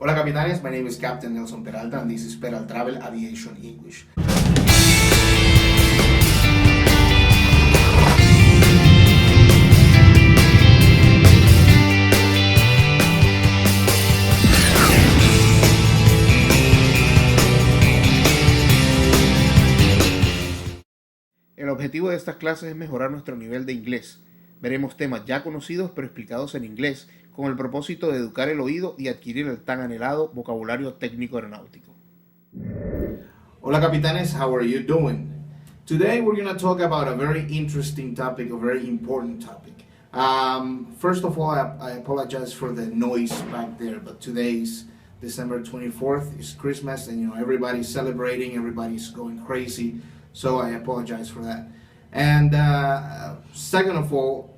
Hola capitanes, my name is Captain Nelson Peralta and this is Peraltravel Aviation English. El objetivo de estas clases es mejorar nuestro nivel de inglés. Veremos temas ya conocidos pero explicados en inglés, con el propósito de educar el oído y adquirir el tan anhelado vocabulario técnico aeronáutico. Hola capitanes, how are you doing? Today we're going to talk about a very interesting topic, a very important topic. First of all, I apologize for the noise back there, but today is December 24th, it's Christmas, and everybody's celebrating, everybody's going crazy. So I apologize for that. And second of all,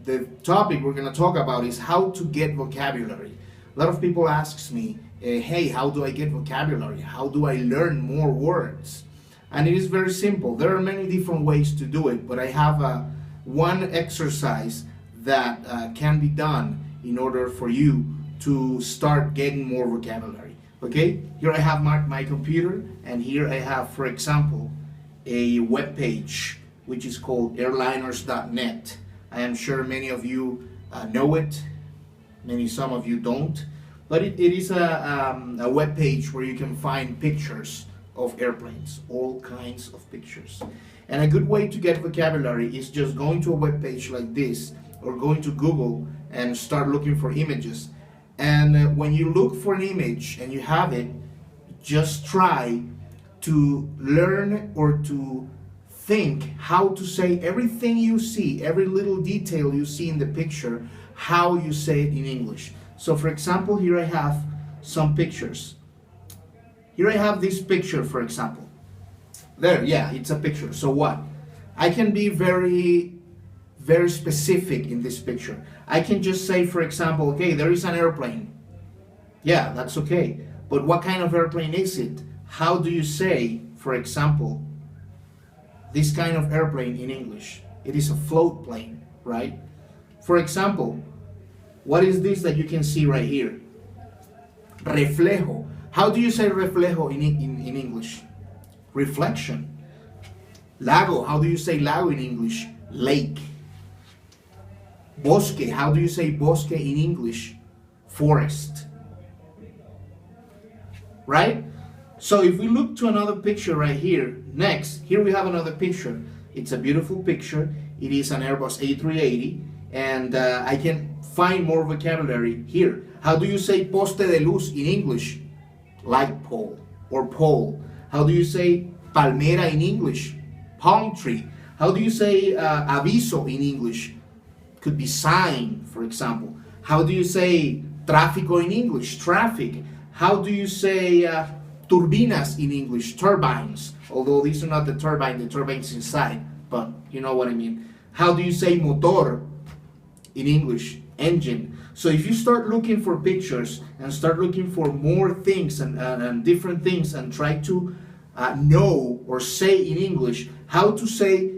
the topic we're going to talk about is how to get vocabulary. A lot of people ask me, hey, how do I get vocabulary? How do I learn more words? And it is very simple. There are many different ways to do it, but I have one exercise that can be done in order for you to start getting more vocabulary. Okay, here I have my computer, and here I have, for example, a web page which is called airliners.net. I am sure many of you know it, some of you don't, but it is a web page where you can find pictures of airplanes, all kinds of pictures. And a good way to get vocabulary is just going to a web page like this, or going to Google and start looking for images. And when you look for an image and you have it, just try to learn or to think how to say everything you see, every little detail you see in the picture, how you say it in English. So for example, here I have some pictures. Here I have this picture, for example. There, yeah, it's a picture. So what? I can be very specific in this picture. I can just say, for example, okay, there is an airplane. Yeah, that's okay. But what kind of airplane is it? How do you say, for example, this kind of airplane in English? It is a float plane, right? For example, what is this that you can see right here? Reflejo. How do you say reflejo in English? Reflection. Lago. How do you say lago in English? Lake. Bosque. How do you say bosque in English? Forest. Right? So if we look to another picture right here, next, here we have another picture. It's a beautiful picture. It is an Airbus A380, and I can find more vocabulary here. How do you say poste de luz in English? Light pole or pole. How do you say palmera in English? Palm tree. How do you say aviso in English? Could be sign, for example. How do you say tráfico in English? Traffic. How do you say turbinas in English? Turbines. Although these are not the turbines inside, but you know what I mean. How do you say motor in English? Engine. So if you start looking for pictures and start looking for more things and different things and try to know or say in English how to say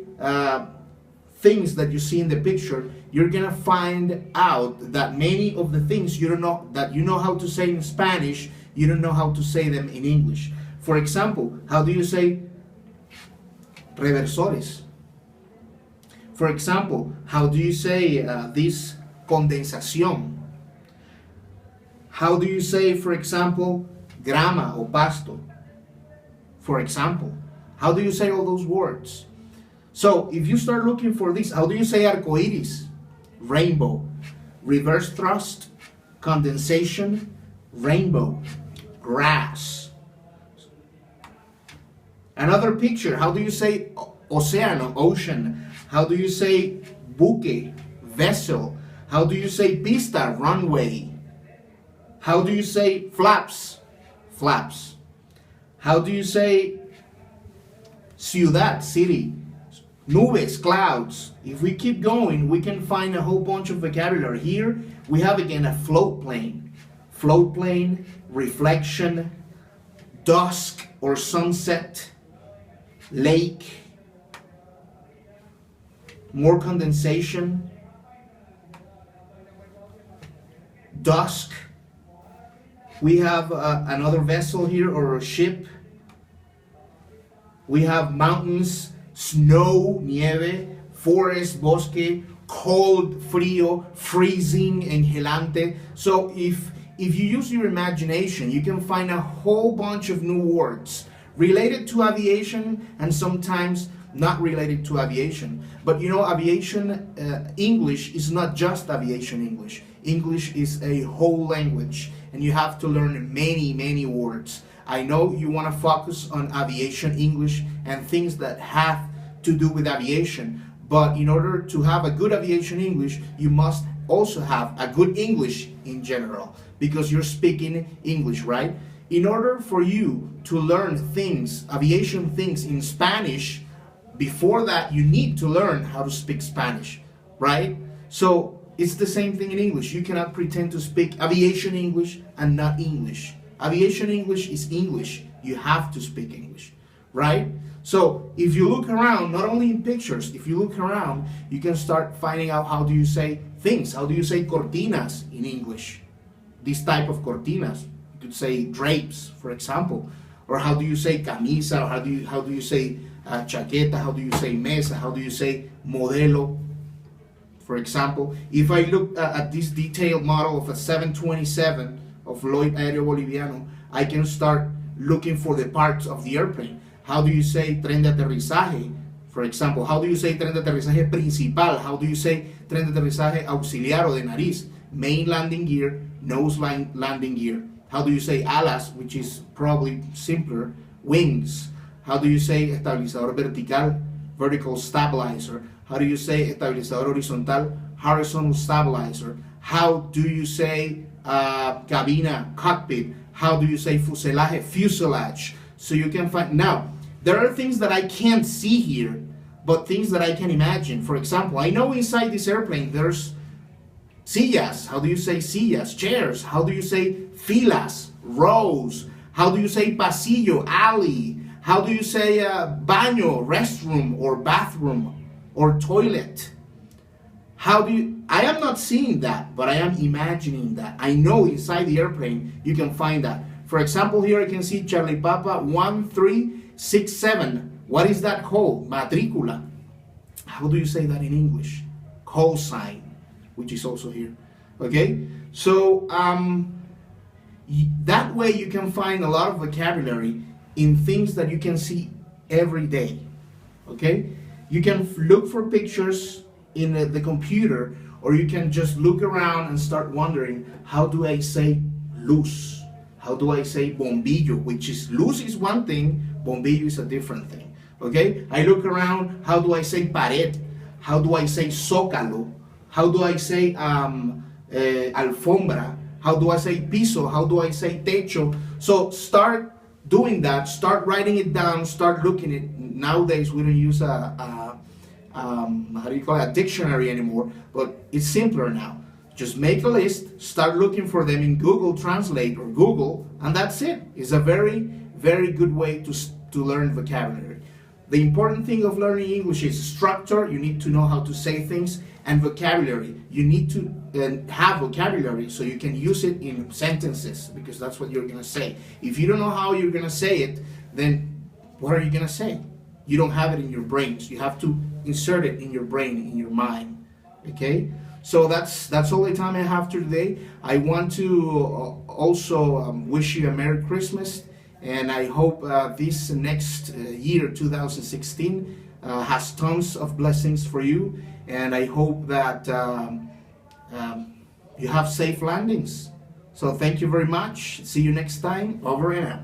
things that you see in the picture, you're gonna find out that many of the things you don't know, that you know how to say in Spanish, you don't know how to say them in English. For example, how do you say reversores? For example, how do you say this condensación? How do you say, for example, grama or pasto? For example, how do you say all those words? So if you start looking for this, how do you say arcoiris? Rainbow. Reverse thrust, condensation, rainbow, grass. Another picture, how do you say océano, ocean? How do you say buque, vessel? How do you say pista, runway? How do you say flaps, flaps? How do you say ciudad, city? Nubes, clouds. If we keep going, we can find a whole bunch of vocabulary. Here we have again a float plane. Float plane, reflection, dusk or sunset, lake, more condensation, dusk, We have another vessel here, or a ship. We have mountains, snow, nieve, forest, bosque, cold, frío, freezing, engelante. So if you use your imagination, you can find a whole bunch of new words related to aviation and sometimes not related to aviation. But you know, aviation English is not just aviation English. English is a whole language, and you have to learn many words. I know you want to focus on aviation English and things that have to do with aviation, but in order to have a good aviation English, you must also have a good English in general, because you're speaking English, right? In order for you to learn things, aviation things in Spanish, before that you need to learn how to speak Spanish, right? So it's the same thing in English. You cannot pretend to speak aviation English and not English. Aviation English is English. You have to speak English, right? So if you look around, not only in pictures, if you look around, you can start finding out how do you say things. How do you say cortinas in English? This type of cortinas. You could say drapes, for example. Or how do you say camisa? Or how do you say chaqueta? How do you say mesa? How do you say modelo? For example, if I look at this detailed model of a 727 of Lloyd Aéreo Boliviano, I can start looking for the parts of the airplane. How do you say tren de aterrizaje? For example, how do you say tren de aterrizaje principal? How do you say tren de aterrizaje auxiliar o de nariz? Main landing gear, nose landing gear. How do you say alas, which is probably simpler? Wings. How do you say estabilizador vertical? Vertical stabilizer. How do you say estabilizador horizontal? Horizontal stabilizer. How do you say cabina, cockpit? How do you say fuselaje? Fuselage. So you can find, now, there are things that I can't see here, but things that I can imagine. For example, I know inside this airplane there's sillas. How do you say sillas? Chairs. How do you say filas? Rows. How do you say pasillo? Alley. How do you say baño? Restroom or bathroom or toilet? How do you, I am not seeing that, but I am imagining that. I know inside the airplane you can find that. For example, here I can see Charlie Papa 1367. What is that called? Matricula. How do you say that in English? Call sign, which is also here. Okay, so that way you can find a lot of vocabulary in things that you can see every day. Okay, you can look for pictures in the computer, or you can just look around and start wondering, how do I say luz? How do I say bombillo? Which is, luz is one thing, bombillo is a different thing. Okay, I look around, how do I say pared? How do I say zócalo? How do I say alfombra? How do I say piso? How do I say techo? So start doing that, start writing it down, start looking at it. Nowadays we don't use how do you call it, a dictionary anymore, but it's simpler now. Just make a list, start looking for them in Google Translate or Google, and that's it. It's a very good way to learn vocabulary. The important thing of learning English is structure. You need to know how to say things, and vocabulary. You need to have vocabulary so you can use it in sentences, because that's what you're going to say. If you don't know how you're going to say it, then what are you going to say? You don't have it in your brains. You have to insert it in your brain, in your mind. Okay? So that's all the time I have today. I want to also wish you a Merry Christmas, and I hope this next year, 2016, has tons of blessings for you, and I hope that you have safe landings. So thank you very much. See you next time. Over and out.